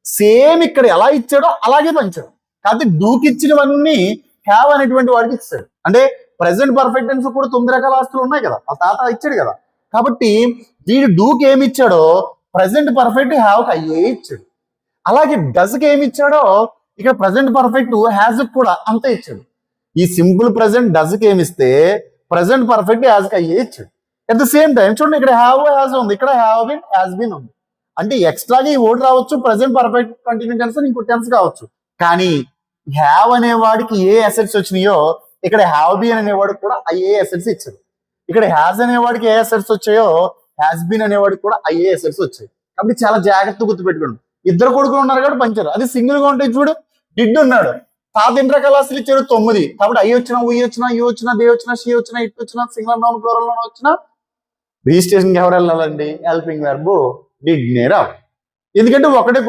సేమ్ ఇక్కడ ఎలా ఇచ్చాడో అలాగే పంచాడు. కాబట్టి డూకి ఇచ్చినవన్నీ హ్యావ్ అనేటువంటి వాడికి ఇచ్చాడు. అంటే ప్రెసెంట్ పర్ఫెక్ట్ టెన్స్ కూడా 9 రకాల ఆస్తులు ఉన్నాయి కదా, ఆ తాత ఇచ్చాడు కదా. కాబట్టి వీడు డూకి ఏమి ఇచ్చాడో ప్రెసెంట్ పర్ఫెక్ట్ హ్యావ్ కి అయ్యే ఇచ్చాడు. అలాగే డస్ కి ఏమి ఇచ్చాడో ఇక్కడ ప్రెసెంట్ పర్ఫెక్ట్ హ్యాజ్ కూడా అంతే ఇచ్చాడు. ఈ సింపుల్ ప్రెసెంట్ డస్ కి ఏమి ఇస్తే ప్రెసెంట్ పర్ఫెక్ట్ హ్యాజ్ కి అయ్యే ఇచ్చాడు. అట్ ద సేమ్ టైం చూడండి, ఇక్కడ హ్యావ్ హ్యాజ్ ఉంది, ఇక్కడ హ్యావ్ బీన్ హ్యాజ్ బీన్ ఉంది. అంటే ఎక్స్ట్రాగా ఈ వర్డ్ రావచ్చు, ప్రెసెంట్ పర్ఫెక్ట్ కంటిన్యూ టెన్స్ ఇంకో టెన్స్ కావచ్చు. కానీ హ్యావ్ అనేవాడికి ఏ అసెట్స్ వచ్చినాయో ఇక్కడ హ్యావ్ బీన్ అనేవాడికి కూడా అయ్యే అసెట్స్ ఇచ్చారు. ఇక్కడ హ్యాజ్ అనేవాడికి ఏ అసెట్స్ వచ్చాయో హ్యాజ్ బీన్ అనేవాడికి కూడా అయ్యే అసెట్స్ వచ్చాయి. కాబట్టి చాలా జాగ్రత్తగా గుర్తుపెట్టుకోండి. ఇద్దరు కొడుకులు ఉన్నారు కాబట్టి పంచారు. అది సింగిల్ గా ఉంటే చూడు, డిడ్ ఉన్నాడు, తాత 8 రకాల ఆస్తులు ఇచ్చారు 9. కాబట్టి ఐ వచ్చినా, ఉయ్ వచ్చినా, యూ వచ్చినా, దే వచ్చినా, షీ వచ్చినా, ఇట్ వచ్చినా, సింగులర్ నౌన్ ప్లూరల్ నౌన్ వచ్చినా రిజిస్ట్రేషన్కి ఎవరు వెళ్ళాలండి? హెల్పింగ్ వెర్బ్ డిడ్ నే రావాలి. ఎందుకంటే ఒకటే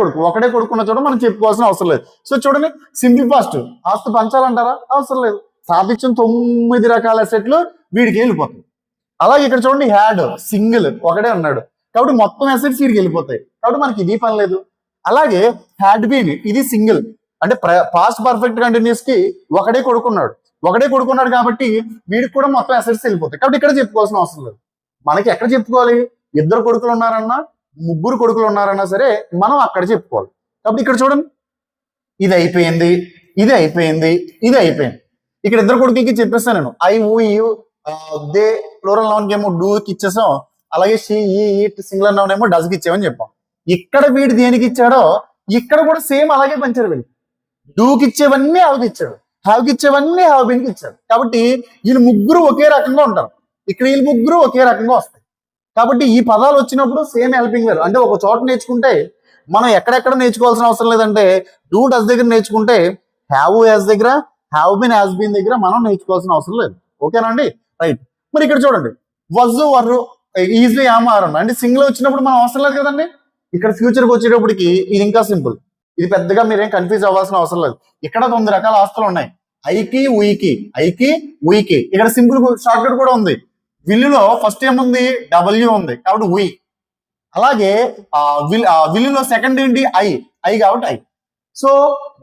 కొడుకున్న చోట మనం చెప్పుకోవాల్సిన అవసరం లేదు. సో చూడండి, సింపుల్ ఫాస్ట్ ఆస్తి పంచాలంటారా? అవసరం లేదు. తాత ఇచ్చిన 9 రకాల అసెట్లు వీడికి వెళ్ళిపోతాయి. అలాగే ఇక్కడ చూడండి, హ్యాడ్ సింగిల్ ఒకటే ఉన్నాడు కాబట్టి మొత్తం అసెట్స్ వీడికి వెళ్ళిపోతాయి. కాబట్టి మనకి ఇది పని లేదు. అలాగే హ్యాడ్ బీన్ ఇది సింగిల్, అంటే పాస్ట్ పర్ఫెక్ట్ కంటిన్యూస్ కి ఒకటే కొడుకున్నాడు కాబట్టి వీడికి కూడా మొత్తం అసెట్స్ వెళ్ళిపోతాయి. కాబట్టి ఇక్కడ చెప్పుకోవాల్సిన అవసరం లేదు. మనకి ఎక్కడ చెప్పుకోవాలి? 2 కొడుకులు ఉన్నారన్నా, 3 కొడుకులు ఉన్నారన్నా సరే మనం అక్కడ చెప్పుకోవాలి. కాబట్టి ఇక్కడ చూడండి, ఇది అయిపోయింది, ఇది అయిపోయింది, ఇది అయిపోయింది. ఇక్కడ 2 కొడుకులకి చెప్పేస్తాను నేను, ఐ ఊ యూ దే ప్లూరల్ నౌన్ ఏమో డూకి ఇచ్చేసాం, అలాగే షీ ఈ ఇట్ సింగులర్ నౌన్ ఏమో డస్ కి ఇచ్చామని చెప్పాం. ఇక్కడ వీడు దేనికి ఇచ్చాడో ఇక్కడ కూడా సేమ్ అలాగే పంచారు. వీళ్ళు డూకి ఇచ్చేవన్నీ హ్యావ్కి ఇచ్చాడు, హ్యావ్కి ఇచ్చేవన్నీ హ్యావ్ బీన్కి ఇచ్చాడు. కాబట్టి వీళ్ళు ముగ్గురు ఒకే రకంగా ఉంటారు. ఇక్కడ వీళ్ళు ముగ్గురు ఒకే రకంగా వస్తాయి. కాబట్టి ఈ పదాలు వచ్చినప్పుడు సేమ్ హెల్పింగ్ వెర్బ్. అంటే ఒక చోట నేర్చుకుంటే మనం ఎక్కడెక్కడ నేర్చుకోవాల్సిన అవసరం లేదంటే డూ డస్ దగ్గర నేర్చుకుంటే హ్యావ్ యాజ్ దగ్గర, హ్యావ్ బీన్ యాజ్ బీన్ దగ్గర మనం నేర్చుకోవాల్సిన అవసరం లేదు. ఓకేనా అండి? రైట్. మరి ఇక్కడ చూడండి, was were easily am are అంటే సింగిల్ వచ్చినప్పుడు మనం అవసరం లేదు కదండి. ఇక్కడ ఫ్యూచర్కి వచ్చేటప్పటికి ఇది ఇంకా సింపుల్. ఇది పెద్దగా మీరేం కన్ఫ్యూజ్ అవ్వాల్సిన అవసరం లేదు. ఇక్కడ 9 రకాల ఆస్తులు ఉన్నాయి. ఐకి ఉయికి. ఇక్కడ సింపుల్ షార్ట్ కట్ కూడా ఉంది. విల్లులో ఫస్ట్ ఏముంది? డబ్ల్యూ ఉంది కాబట్టి ఉయి. అలాగే విల్లులో సెకండ్ ఏంటి? ఐ కాబట్టి ఐ. సో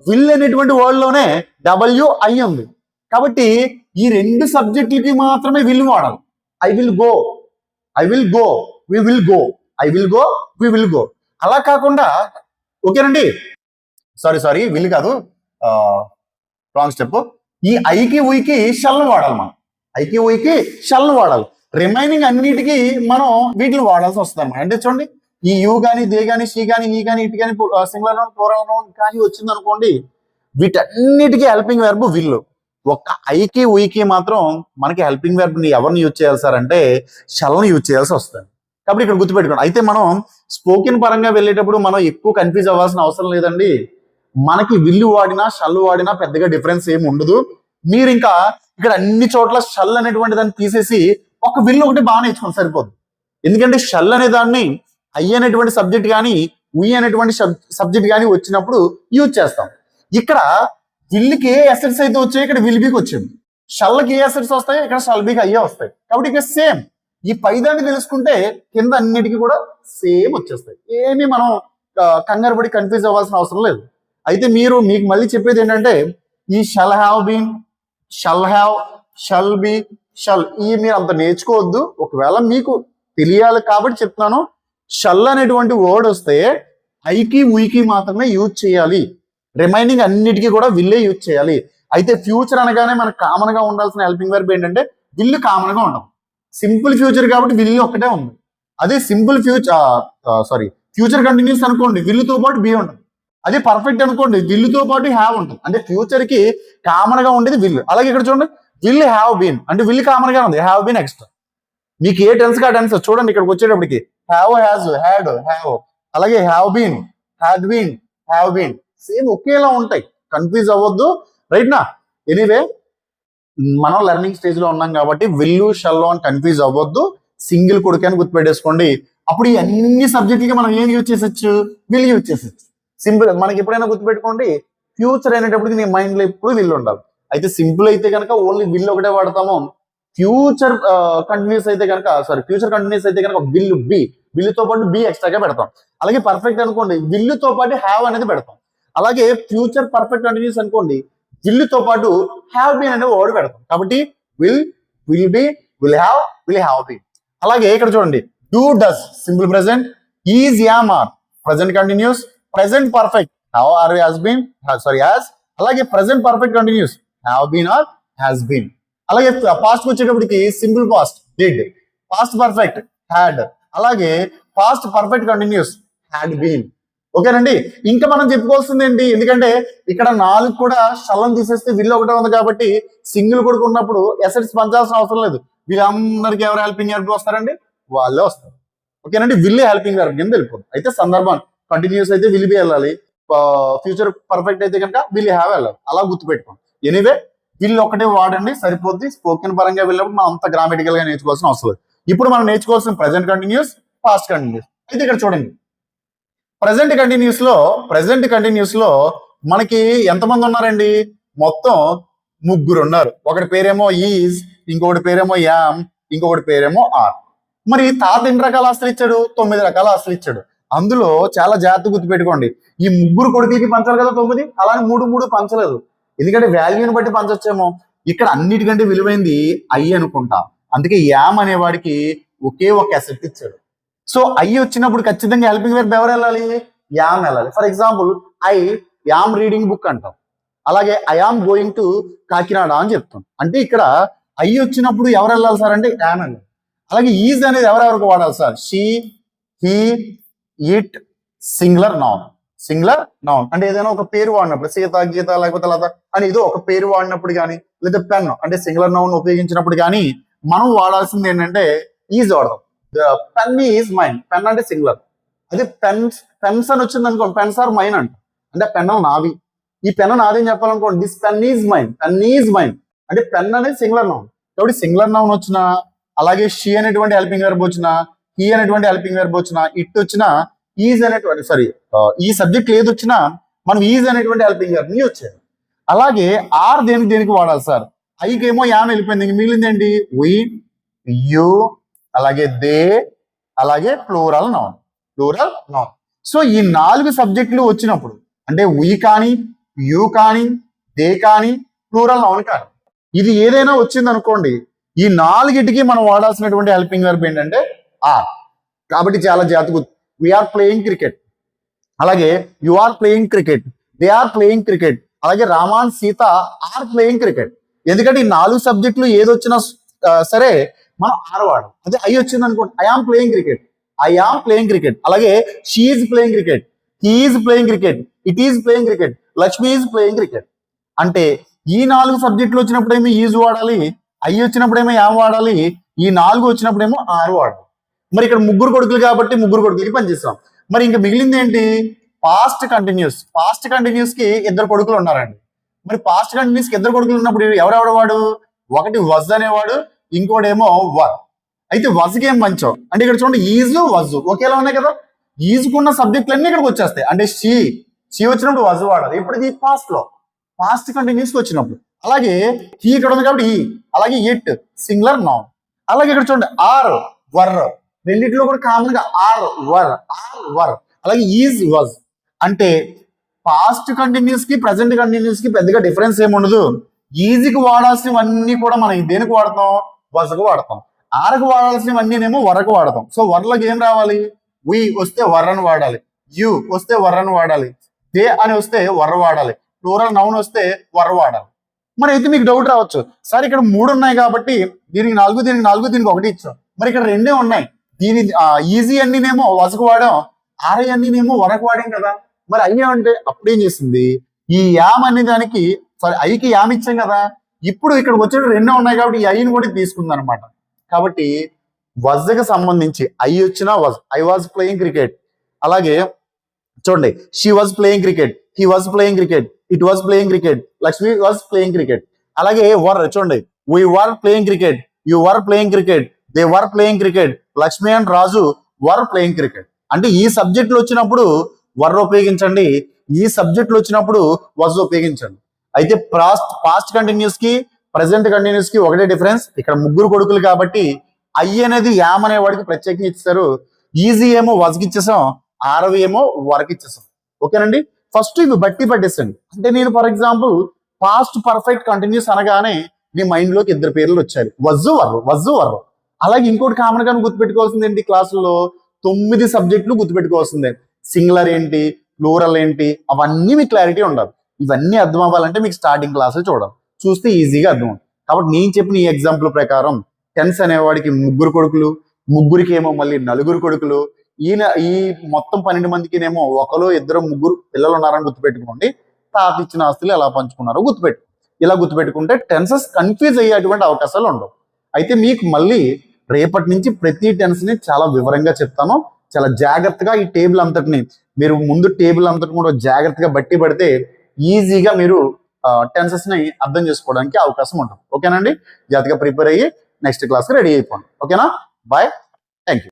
విల్ అనేటువంటి వర్డ్ లోనే డబ్ల్యూఐ ఉంది కాబట్టి ఈ రెండు సబ్జెక్టులకి మాత్రమే విల్ వాడాలి. I will go, we will go. అలా కాకుండా ఓకేనండి, సారీ విల్ కాదు, రాంగ్ స్టెప్. ఈ ఐకి ఉయికి షల్ వాడాలి. మనం ఐకి ఉయికి షల్ వాడాలి. రిమైనింగ్ అన్నిటికీ మనం వీటిని వాడాల్సి వస్తుంది అనమాట. అంటే చూడండి, ఈ యూ కానీ, దే కానీ, షీ కానీ, ఈ కానీ, ఇటు కానీ, సింగులర్ నౌన్, ప్లూరల్ నౌన్ కానీ వచ్చింది అనుకోండి, వీటన్నిటికీ హెల్పింగ్ వెర్బ్ విల్. ఒక్క ఐకి ఉయికి మాత్రం మనకి హెల్పింగ్ వెర్బ్ ని ఎవరిని యూజ్ చేయాలి సార్ అంటే షల్ని యూజ్ చేయాల్సి వస్తుంది. కాబట్టి ఇక్కడ గుర్తుపెట్టుకోండి. అయితే మనం స్పోకెన్ పరంగా వెళ్ళేటప్పుడు మనం ఎక్కువ కన్ఫ్యూజ్ అవ్వాల్సిన అవసరం లేదండి. మనకి విల్లు వాడినా షల్ వాడినా పెద్దగా డిఫరెన్స్ ఏమి ఉండదు. మీరు ఇంకా ఇక్కడ అన్ని చోట్ల షల్ అనేటువంటి దాన్ని తీసేసి ఒక విల్లు ఒకటి బాగా నేర్చుకోండి, సరిపోదు. ఎందుకంటే షల్ అనే దాన్ని ఐ అనేటువంటి సబ్జెక్ట్ కానీ, ఉయ్ అనేటువంటి సబ్జెక్ట్ కానీ వచ్చినప్పుడు యూజ్ చేస్తాం. ఇక్కడ విల్లుకి ఏ అసెట్స్ అయితే వచ్చాయి ఇక్కడ విల్ బీకి వచ్చింది. షల్కి ఏ అసెట్స్ వస్తాయి ఇక్కడ షల్ బీకి అయ్యే వస్తాయి. కాబట్టి ఇక్కడ సేమ్ ఈ పైదాన్ని తెలుసుకుంటే కింద అన్నిటికీ కూడా సేమ్ వచ్చేస్తాయి. ఏమీ మనం కంగారు పడి కన్ఫ్యూజ్ అవ్వాల్సిన అవసరం లేదు. అయితే మీకు మళ్ళీ చెప్పేది ఏంటంటే ఈ shall have been, shall have, shall be, shall ఈ మీరు అంత నేర్చుకోవద్దు. ఒకవేళ మీకు తెలియాలి కాబట్టి చెప్తున్నాను. షల్ అనేటువంటి వర్డ్ వస్తే ఐకి ఉయికి మాత్రమే యూజ్ చేయాలి. రిమైనింగ్ అన్నిటికీ కూడా విల్లే యూజ్ చేయాలి. అయితే ఫ్యూచర్ అనగానే మనకు కామన్ గా ఉండాల్సిన హెల్పింగ్ వెర్బ్ ఏంటంటే విల్లు కామన్ గా ఉండదు. సింపుల్ ఫ్యూచర్ కాబట్టి విల్లు ఒక్కటే ఉంది. అదే సింపుల్ ఫ్యూచర్ కంటిన్యూస్ అనుకోండి, విల్లుతో పాటు బి ఉంటుంది. అదే పర్ఫెక్ట్ అనుకోండి, విల్లుతో పాటు హ్యావ్ ఉంటుంది. అంటే ఫ్యూచర్ కి కామన్ గా ఉండేది విల్లు. అలాగే ఇక్కడ చూడండి, విల్ హ్యావ్ బీన్ అంటే విల్ కామన్ గా ఉంది, హ్యావ్ బీన్ ఎక్స్ట్రా. మీకు ఏ టెన్స్ కా టెన్స్ చూడండి, ఇక్కడికి వచ్చేటప్పటికి హ్యావ్, హ్యాజ్, హ్యాడ్, హ్యావ్, అలాగే have been, had been, have been same ఒకేలా ఉంటాయి. కన్ఫ్యూజ్ అవ్వద్దు. రైట్ నా? ఎనీవే మనం లెర్నింగ్ స్టేజ్ లో ఉన్నాం కాబట్టి విల్లు షల్లు అని కన్ఫ్యూజ్ అవ్వద్దు. సింగిల్ కొడుకు అని గుర్తుపెట్టేసుకోండి. అప్పుడు ఈ అన్ని సబ్జెక్టులకి మనం ఏం యూజ్ చేసొచ్చు? విల్ యూజ్ చేసొచ్చు. సింపుల్. మనకి ఎప్పుడైనా గుర్తుపెట్టుకోండి, ఫ్యూచర్ అయినప్పటికీ నీ మైండ్ లో ఎప్పుడు విల్ ఉండాలి. అయితే సింపుల్ అయితే కనుక ఓన్లీ విల్ ఒకటే వాడతాము. ఫ్యూచర్ కంటిన్యూస్ అయితే కనుక విల్ బి, విల్లుతో పాటు బి ఎక్స్ట్రాగా పెడతాం. అలాగే పర్ఫెక్ట్ అనుకోండి, విల్లుతో పాటు హ్యావ్ అనేది పెడతాం. అలాగే ఫ్యూచర్ పర్ఫెక్ట్ కంటిన్యూస్ అనుకోండి, విల్లుతో పాటు హ్యావ్ బీన్ అనే వర్డ్ పెడతాం. కాబట్టి will be, will have been. అలాగే ఇక్కడ చూడండి, do does simple present, is am are present continuous, present perfect have or has been, as. అలాగే present perfect continuous have been or has been. అలాగే past వచ్చేటప్పటికి simple past did, past perfect had, అలాగే past perfect continuous had been. ఓకేనండి? ఇంకా మనం చెప్పుకోవాల్సింది ఏంటి? ఎందుకంటే ఇక్కడ 4 కూడా షల్లను తీసేస్తే విల్లు ఒకటే ఉంది కాబట్టి సింగిల్ కొడుకు ఉన్నప్పుడు ఎసెట్స్ పంచాల్సిన అవసరం లేదు. వీళ్ళందరికీ ఎవరు హెల్పింగ్ వెర్బ్ వస్తారండి? వాళ్ళే వస్తారు. ఓకేనండి? విల్లే హెల్పింగ్ వెర్బ్ కింద వెళ్ళిపోతుంది. అయితే సందర్భం కంటిన్యూస్ అయితే విల్ బి వెళ్ళాలి, ఫ్యూచర్ పర్ఫెక్ట్ అయితే కనుక విల్ హ్యావ్ వెళ్ళాలి. అలా గుర్తుపెట్టుకోండి. ఎనీవే విల్ ఒకటే వాడండి సరిపోద్ది. స్పోకెన్ పరంగా వెళ్ళినప్పుడు మనం అంత గ్రామటికల్ గా నేర్చుకోవాల్సిన అవసరం లేదు. ఇప్పుడు మనం నేర్చుకోవాల్సిన ప్రెసెంట్ కంటిన్యూస్, పాస్ట్ కంటిన్యూస్. అయితే ఇక్కడ చూడండి, ప్రెసెంట్ కంటిన్యూస్ లో మనకి ఎంతమంది ఉన్నారండి? మొత్తం 3 ఉన్నారు. ఒకటి పేరేమో ఈజ్, ఇంకొకటి పేరేమో యామ్, ఇంకొకటి పేరేమో ఆర్. మరి తాత ఎన్ని రకాల ఆస్తులు ఇచ్చాడు? 9 రకాల ఆస్తులు ఇచ్చాడు. అందులో చాలా జాగ్రత్త గుర్తుపెట్టుకోండి, ఈ 3 కొడుకులకి పంచాలి కదా 9, అలానే 3 పంచలేదు. ఎందుకంటే వాల్యూని బట్టి పంచొచ్చేమో. ఇక్కడ అన్నిటికంటే విలువైంది ఐ అనుకుంటా. అందుకే యామ్ అనేవాడికి ఒకే ఒక అసెట్ ఇచ్చాడు. సో ఐ వచ్చినప్పుడు ఖచ్చితంగా హెల్పింగ్ వెర్బ్ ఎవరు వెళ్ళాలి? యామ్ వెళ్ళాలి. For example I am reading book అంటాం. అలాగే I am going to Kakinada అని చెప్తాం. అంటే ఇక్కడ ఐ వచ్చినప్పుడు ఎవరు వెళ్ళాలి సార్ అంటే యామ్ వెళ్ళాలి. అలాగే ఈజ్ అనేది ఎవరెవరికి వాడాలి sir? She, he, it, singular noun అంటే ఏదైనా ఒక పేరు వాడినప్పుడు, సీత, గీత, లేకపోతే లత అని ఏదో ఒక పేరు వాడినప్పుడు కానీ, లేదా పెన్ అంటే సింగులర్ నౌన్ ఉపయోగించినప్పుడు కానీ మనం వాడాల్సింది ఏంటంటే ఈజ్ వాడదాం. Pen is mine. పెన్ అంటే సింగులర్. అదే పెన్స్ అని వచ్చింది అనుకోండి, పెన్స్ ఆర్ మైన్ అంట, అంటే పెన్ నావి. ఈ పెన్ నాది అని చెప్పాలనుకోండి, this pen is mine. Pen is mine అంటే పెన్ అనేది సింగులర్ నౌన్. కాబట్టి సింగులర్ నౌన్ వచ్చినా, అలాగే షీ అనేటువంటి హెల్పింగ్ వెర్బ్ వచ్చినా, హీ అనేటువంటి హెల్పింగ్ వెర్బ్ వచ్చినా, ఇట్ వచ్చినా, ఈజ్ అనేటువంటి ఈ సబ్జెక్ట్ ఏది వచ్చినా మనం ఈజ్ అనేటువంటి హెల్పింగ్ వెర్బ్ ని వచ్చేది. అలాగే ఆర్ దేనికి వాడాలి సార్? ఐకేమో యామ్ వెళ్ళిపోయింది, ఇంక మిగిలింది ఏంటి? వి, యు, అలాగే దే, అలాగే ప్లూరల్ నౌన్. సో ఈ 4 సబ్జెక్టులు వచ్చినప్పుడు అంటే వి కానీ, యు కానీ, దే కానీ, ప్లూరల్ నౌన్ కానీ, ఇది ఏదైనా వచ్చింది అనుకోండి, ఈ 4టికి మనం వాడాల్సినటువంటి హెల్పింగ్ వెర్బ్ ఏంటంటే ఆర్. కాబట్టి చాలా జాగ్రత్తగా, వీఆర్ ప్లేయింగ్ క్రికెట్, అలాగే you are playing cricket, they are playing cricket, అలాగే Raman Sita are playing cricket. ఎందుకంటే ఈ 4 సబ్జెక్టులు ఏదొచ్చినా సరే మనం ఆర్ వాడాలి. అదే ఐ వచ్చింది అనుకోండి, I am playing cricket, I am playing cricket, అలాగే she is playing cricket, he is playing cricket, it is playing cricket, Lakshmi is playing cricket. అంటే ఈ 4 సబ్జెక్టులు వచ్చినప్పుడేమో ఈజ్ వాడాలి, ఐ వచ్చినప్పుడేమో యామ్ వాడాలి, ఈ 4 వచ్చినప్పుడేమో ఆర్ వాడాలి. మరి ఇక్కడ 3 కొడుకులు కాబట్టి 3 కొడుకులకి పనిచేస్తాం. మరి ఇంకా మిగిలింది ఏంటి? Past continuous. పాస్ట్ కంటిన్యూస్ కి 2 కొడుకులు ఉన్నారండి. మరి పాస్ట్ కంటిన్యూస్ కి 2 కొడుకులు ఉన్నప్పుడు ఎవరెవడవాడు? ఒకటి వజ్ అనేవాడు, ఇంకోటేమో వర్. అయితే వజ్కి ఏం మంచం అంటే ఇక్కడ చూడండి, ఈజ్ వజ్ ఒకేలా ఉన్నాయి కదా. ఈజుకున్న సబ్జెక్టులు అన్ని ఇక్కడికి వచ్చేస్తాయి. అంటే షీ వచ్చినప్పుడు వజ్ వాడాలి. ఇప్పుడు ఇది పాస్ట్ లో, పాస్ట్ కంటిన్యూస్ కి వచ్చినప్పుడు. అలాగే హీ ఇక్కడ ఉంది కాబట్టి ఈ, అలాగే ఇట్ సింగులర్ నౌన్. అలాగే ఇక్కడ చూడండి ఆర్, వర్, రెండిట్లో కూడా కామన్ గా ఆర్ వర్, అలాగే ఈజ్ వజ్. అంటే పాస్ట్ కంటిన్యూస్ కి ప్రెసెంట్ కంటిన్యూస్ కి పెద్దగా డిఫరెన్స్ ఏమి ఉండదు. ఈజీకి వాడాల్సినవన్నీ కూడా మనం దేనికి వాడతాం? వజ్కు వాడతాం. ఆర్కు వాడాల్సినవన్నీనేమో వరకు వాడతాం. సో వర్లకు ఏం రావాలి? వి వస్తే వర్ అని వాడాలి, యు వస్తే వర్ అని వాడాలి, దే అని వస్తే వర్ వాడాలి, ప్లూరల్ నౌన్ వస్తే వర్ వాడాలి. మరి అయితే మీకు డౌట్ రావచ్చు, సార్ ఇక్కడ 3 ఉన్నాయి కాబట్టి దీనికి 4, దీనికి 4, దీనికి 1 ఇచ్చాం. మరి ఇక్కడ 2 ఉన్నాయి, దీని ఈజీ అన్నీనేమో వజకు వాడాం, ఆర్ఐ అన్నీనేమో వరకు వాడాం కదా. మరి అయ్యా అంటే అప్పుడేం చేసింది? ఈ యామ్ అనే దానికి ఐకి యామ్ ఇచ్చాం కదా, ఇప్పుడు ఇక్కడ వచ్చేట 2 ఉన్నాయి కాబట్టి ఈ ఐని కూడా తీసుకుంది అనమాట. కాబట్టి వజ్కి సంబంధించి ఐ వచ్చినా was, I was playing cricket, అలాగే చూడండి she was playing cricket, he was playing cricket, it was playing cricket, Lakshmi was playing cricket. అలాగే వర్ చూడండి, we were playing cricket, you were playing cricket, they were playing cricket, Lakshmi and Raju were playing cricket. అంటే ఈ సబ్జెక్టులు వచ్చినప్పుడు వర్ ఉపయోగించండి, ఈ సబ్జెక్టులు వచ్చినప్పుడు వజ్ ఉపయోగించండి. అయితే పాస్ట్ కంటిన్యూస్ కి ప్రెసెంట్ కంటిన్యూస్ కి ఒకటే డిఫరెన్స్, ఇక్కడ 3 కొడుకులు కాబట్టి ఐ అనేది యామ్ అనే వాడికి ప్రత్యేకంగా ఇచ్చారు, ఈజీ ఏమో వజ్కి ఇచ్చేసాం, ఆర్వి ఏమో వరకు ఇచ్చేసాం. ఓకేనండి. ఫస్ట్ ఇవి బట్టి పట్టేసండి. అంటే నేను for example past perfect continuous అనగానే నీ మైండ్ లోకి 2 పేర్లు వచ్చాయి, వజ్జు వర్రు. అలాగే ఇంకోటి కామన్ గా గుర్తుపెట్టుకోవాల్సింది ఏంటి? క్లాసుల్లో 9 సబ్జెక్టులు గుర్తుపెట్టుకోవాల్సిందే. సింగులర్ ఏంటి, ప్లూరల్ ఏంటి, అవన్నీ మీకు క్లారిటీ ఉండాలి. ఇవన్నీ అర్థం అవ్వాలంటే మీకు స్టార్టింగ్ క్లాసులు చూడాలి, చూస్తే ఈజీగా అర్థం అవుతుంది. కాబట్టి నేను చెప్పిన ఈ ఎగ్జాంపుల్ ప్రకారం టెన్స్ అనేవాడికి 3 కొడుకులు, ముగ్గురికి ఏమో మళ్ళీ 4 కొడుకులు, ఈ మొత్తం 12 మందికినేమో 1, 2, 3 పిల్లలు ఉన్నారని గుర్తుపెట్టుకోండి. తాత ఇచ్చిన ఆస్తులు ఎలా పంచుకున్నారో ఇలా గుర్తుపెట్టుకుంటే టెన్సెస్ కన్ఫ్యూజ్ అయ్యేటువంటి అవకాశాలు ఉండవు. అయితే మీకు మళ్ళీ రేపటి నుంచి ప్రతి టెన్స్ ని చాలా వివరంగా చెప్తాను. చాలా జాగ్రత్తగా ఈ టేబుల్ అంతటిని మీరు ముందు టేబుల్ అంతటి కూడా జాగ్రత్తగా బట్టి పడితే ఈజీగా మీరు టెన్సెస్ ని అర్థం చేసుకోవడానికి అవకాశం ఉంటుంది. ఓకేనండి. జాగ్రత్తగా ప్రిపేర్ అయ్యి నెక్స్ట్ క్లాస్ రెడీ అయిపోండి. ఓకేనా? Bye, thank you.